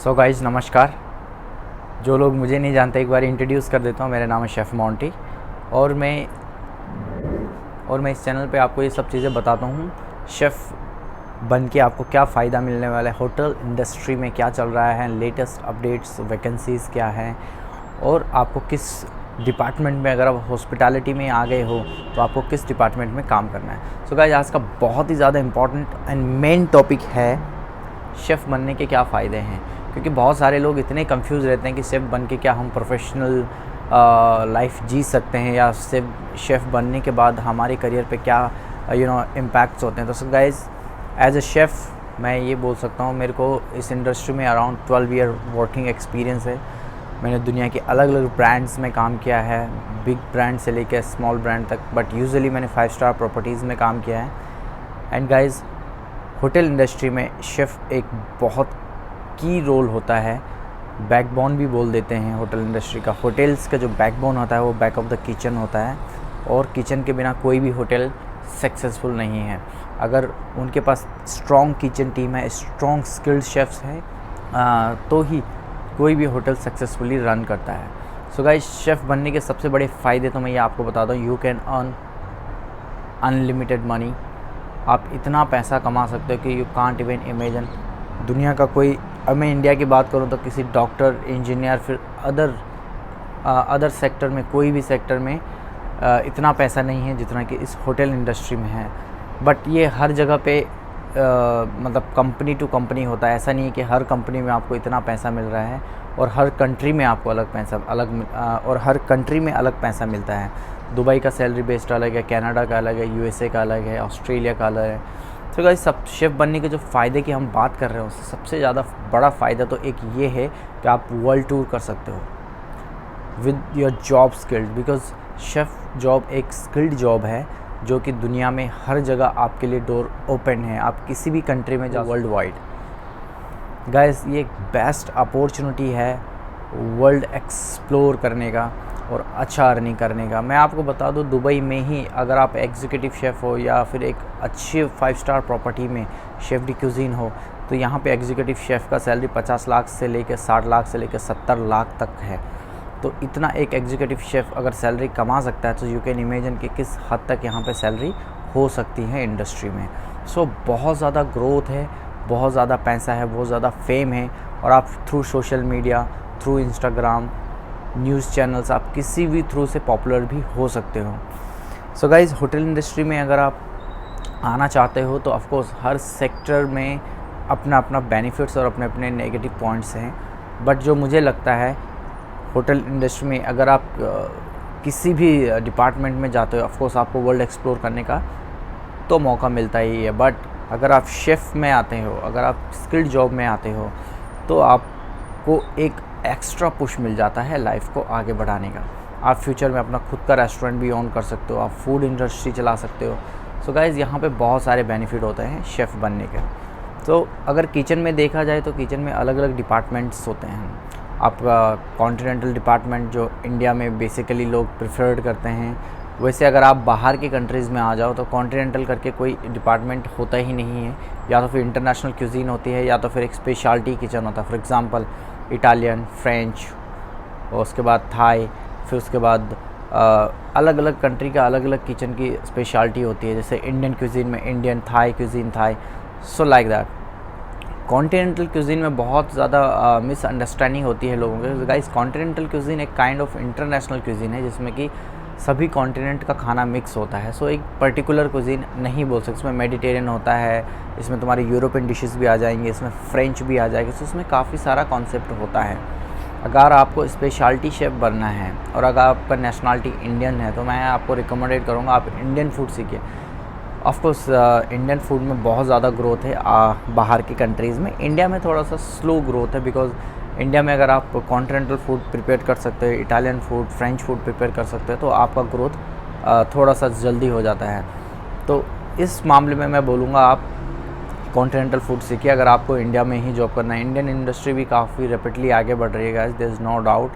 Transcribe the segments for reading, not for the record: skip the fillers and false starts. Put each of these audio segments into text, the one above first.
So guys नमस्कार। जो लोग मुझे नहीं जानते एक बार इंट्रोड्यूस कर देता हूँ। मेरा नाम है शेफ़ मोंटी और मैं इस चैनल पे आपको ये सब चीज़ें बताता हूँ। शेफ़ बन के आपको क्या फ़ायदा मिलने वाला है, होटल इंडस्ट्री में क्या चल रहा है, लेटेस्ट अपडेट्स, वैकेंसीज़ क्या हैं और आपको किस डिपार्टमेंट में, अगर आप हॉस्पिटैलिटी में आ गए हो तो आपको किस डिपार्टमेंट में काम करना है। सो गाइज आज का बहुत ही ज़्यादा इम्पॉर्टेंट एंड मेन टॉपिक है शेफ़ बनने के क्या फ़ायदे हैं। क्योंकि बहुत सारे लोग इतने कंफ्यूज रहते हैं कि शेफ़ बन के क्या हम प्रोफेशनल लाइफ जी सकते हैं, या शेफ़ बनने के बाद हमारे करियर पे क्या इम्पैक्ट्स होते हैं। तो so guys as a chef मैं ये बोल सकता हूँ, मेरे को इस इंडस्ट्री में अराउंड 12 ईयर वर्किंग एक्सपीरियंस है। मैंने दुनिया के अलग अलग ब्रांड्स में काम किया है, बिग ब्रांड से लेकर स्मॉल ब्रांड तक, बट यूजुअली मैंने 5 स्टार प्रॉपर्टीज़ में काम किया है। एंड गाइज होटल इंडस्ट्री में शेफ़ एक बहुत की रोल होता है, बैकबोन भी बोल देते हैं होटल इंडस्ट्री का। होटल्स का जो बैकबोन होता है वो बैक ऑफ द किचन होता है, और किचन के बिना कोई भी होटल सक्सेसफुल नहीं है। अगर उनके पास स्ट्रॉन्ग किचन टीम है, स्ट्रॉन्ग स्किल्ड शेफ्स हैं, तो ही कोई भी होटल सक्सेसफुली रन करता है। सो गाइस शेफ़ बनने के सबसे बड़े फ़ायदे तो मैं ये आपको बताता हूँ। You can earn unlimited money. आप इतना पैसा कमा सकते हो कि यू कांट इवन इमेजिन। दुनिया का कोई, अब मैं इंडिया की बात करूं तो किसी डॉक्टर, इंजीनियर, फिर अदर सेक्टर में, कोई भी सेक्टर में इतना पैसा नहीं है जितना कि इस होटल इंडस्ट्री में है। बट ये हर जगह पे मतलब कंपनी टू कंपनी होता है। ऐसा नहीं है कि हर कंपनी में आपको इतना पैसा मिल रहा है, और हर कंट्री में आपको हर कंट्री में अलग पैसा मिलता है। दुबई का सैलरी बेस्ड अलग है, कनाडा का अलग है, यूएसए का अलग है, ऑस्ट्रेलिया का अलग है। तो गाइस सब शेफ़ बनने के जो फ़ायदे की हम बात कर रहे हैं, उससे सबसे ज़्यादा बड़ा फ़ायदा तो एक ये है कि आप वर्ल्ड टूर कर सकते हो with your job skilled. Because chef job एक स्किल्ड जॉब है जो कि दुनिया में हर जगह आपके लिए डोर ओपन है। आप किसी भी कंट्री में जाओ वर्ल्ड वाइड। गाइस ये एक बेस्ट अपॉर्चुनिटी है वर्ल्ड एक्सप्लोर करने का और अच्छा अर्निंग करने का। मैं आपको बता दूं, दुबई में ही अगर आप एग्जीक्यूटिव शेफ़ हो या फिर एक अच्छी 5 स्टार प्रॉपर्टी में शेफ़ डी क्यूजीन हो, तो यहाँ पे एग्जीक्यूटिव शेफ़ का सैलरी 50 लाख से लेकर 60 लाख से लेकर 70 लाख तक है। तो इतना एक एग्जीक्यूटिव शेफ़ अगर सैलरी कमा सकता है तो यू कैन इमेजिन कि किस हद तक यहाँ पे सैलरी हो सकती है इंडस्ट्री में। सो बहुत ज़्यादा ग्रोथ है, बहुत ज़्यादा पैसा है, बहुत ज़्यादा फेम है, और आप through social media, through Instagram, news channels, आप किसी भी थ्रू से पॉपुलर भी हो सकते हो। सो गाइज़ होटल इंडस्ट्री में अगर आप आना चाहते हो तो ऑफ कोर्स हर सेक्टर में अपना अपना बेनिफिट्स और अपने अपने नेगेटिव पॉइंट्स हैं। बट जो मुझे लगता है, होटल इंडस्ट्री में अगर आप किसी भी डिपार्टमेंट में जाते हो, ऑफ कोर्स आपको वर्ल्ड एक्सप्लोर करने का तो मौका मिलता ही है। बट अगर आप शेफ़ में आते हो, अगर आप स्किल्ड जॉब में आते हो, तो आपको एक एक्स्ट्रा पुश मिल जाता है लाइफ को आगे बढ़ाने का। आप फ्यूचर में अपना खुद का रेस्टोरेंट भी ऑन कर सकते हो, आप फूड इंडस्ट्री चला सकते हो। सो गाइज़ यहाँ पे बहुत सारे बेनिफिट होते हैं शेफ़ बनने के। तो अगर किचन में देखा जाए तो किचन में अलग अलग डिपार्टमेंट्स होते हैं। आपका कॉन्टिनेंटल डिपार्टमेंट जो इंडिया में बेसिकली लोग प्रेफर्ड करते हैं, वैसे अगर आप बाहर की कंट्रीज़ में आ जाओ तो कॉन्टिनेंटल करके कोई डिपार्टमेंट होता ही नहीं है। या तो फिर इंटरनेशनल क्यूजीन होती है, या तो फिर एक स्पेशलिटी किचन होता है। फॉर एग्ज़ाम्पल इटालियन, फ्रेंच, और उसके बाद थाई, फिर उसके बाद अलग अलग कंट्री का अलग अलग किचन की स्पेशलिटी होती है। जैसे इंडियन क्यूजीन में Indian, Thai cuisine Thai, so like that. Continental cuisine में बहुत ज़्यादा मिसअंडरस्टैंडिंग होती है लोगों के। गाइस कॉन्टिनेंटल क्यूजीन एक काइंड ऑफ इंटरनेशनल क्यूजीन है जिसमें कि सभी कॉन्टिनेंट का खाना मिक्स होता है। सो एक पर्टिकुलर कुजीन नहीं बोल सकते। इसमें मेडिटेरियन होता है, इसमें तुम्हारी यूरोपियन डिशेस भी आ जाएंगी, इसमें फ्रेंच भी आ जाएगी। सो इसमें काफ़ी सारा कॉन्सेप्ट होता है। अगर आपको स्पेशलिटी शेफ़ बनना है और अगर आपका नेशनलिटी इंडियन है तो मैं आपको रिकमेंडेड करूँगा आप इंडियन फूड सीखिए। ऑफकोर्स इंडियन फूड में बहुत ज़्यादा ग्रोथ है बाहर की कंट्रीज़ में। इंडिया में थोड़ा सा स्लो ग्रोथ है, बिकॉज इंडिया में अगर आप कॉन्टिनेंटल फूड प्रिपेयर कर सकते हो, Italian food, French food prepare कर सकते हो, तो आपका ग्रोथ थोड़ा सा जल्दी हो जाता है। तो इस मामले में मैं बोलूँगा आप कॉन्टिनेंटल फूड सीखिए अगर आपको इंडिया में ही जॉब करना है। इंडियन इंडस्ट्री भी काफ़ी रैपिडली आगे बढ़ रही है guys, there is no doubt.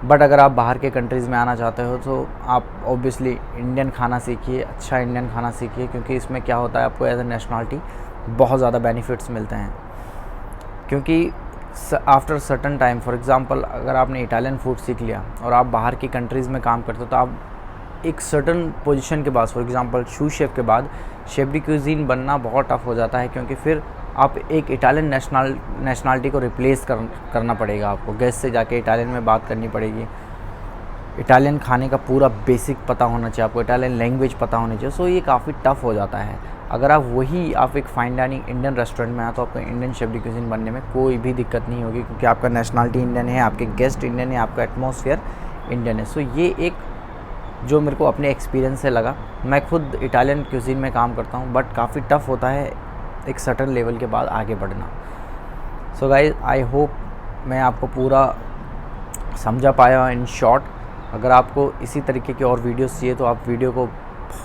But अगर आप बाहर के कंट्रीज़ में आना चाहते हो तो आप ऑब्वियसली इंडियन खाना सीखिए, अच्छा इंडियन खाना सीखिए, क्योंकि इसमें क्या होता है आपको एज ए नेशनलिटी बहुत ज़्यादा बेनिफिट्स मिलते हैं। क्योंकि after certain time, for example अगर आपने इटालियन फूड सीख लिया और आप बाहर की कंट्रीज़ में काम करते हो, तो आप एक सर्टन पोजीशन के बाद, फॉर एग्ज़ाम्पल शू शेफ के बाद शेफ डी क्यूजीन बनना बहुत टफ हो जाता है, क्योंकि फिर आप एक इटालियन नेशनलिटी को रिप्लेस करना पड़ेगा। आपको गेस्ट से जाके इटालियन में बात करनी पड़ेगी, इटालियन खाने का पूरा बेसिक पता होना चाहिए आपको, इटालियन लैंग्वेज पता होनी चाहिए। सो ये काफ़ी टफ हो जाता है। अगर आप एक फ़ाइन डाइनिंग इंडियन रेस्टोरेंट में आए तो आपको इंडियन शेफ डी क्यूजीन बनने में कोई भी दिक्कत नहीं होगी, क्योंकि आपका नेशनलिटी इंडियन है, आपके गेस्ट इंडियन है, आपका एटमॉस्फेयर इंडियन है। सो ये एक जो मेरे को अपने एक्सपीरियंस से लगा। मैं खुद इटालियन क्यूजीन में काम करता हूँ, बट काफ़ी टफ होता है एक सर्टन लेवल के बाद आगे बढ़ना। सो गाइस, आई होप मैं आपको पूरा समझा पाया इन शॉर्ट। अगर आपको इसी तरीके की और वीडियोस चाहिए तो आप वीडियो को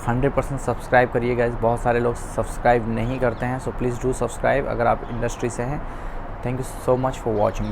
100% सब्सक्राइब करिए गाइस। बहुत सारे लोग सब्सक्राइब नहीं करते हैं, सो प्लीज़ डू सब्सक्राइब अगर आप इंडस्ट्री से हैं। Thank you so much for watching this.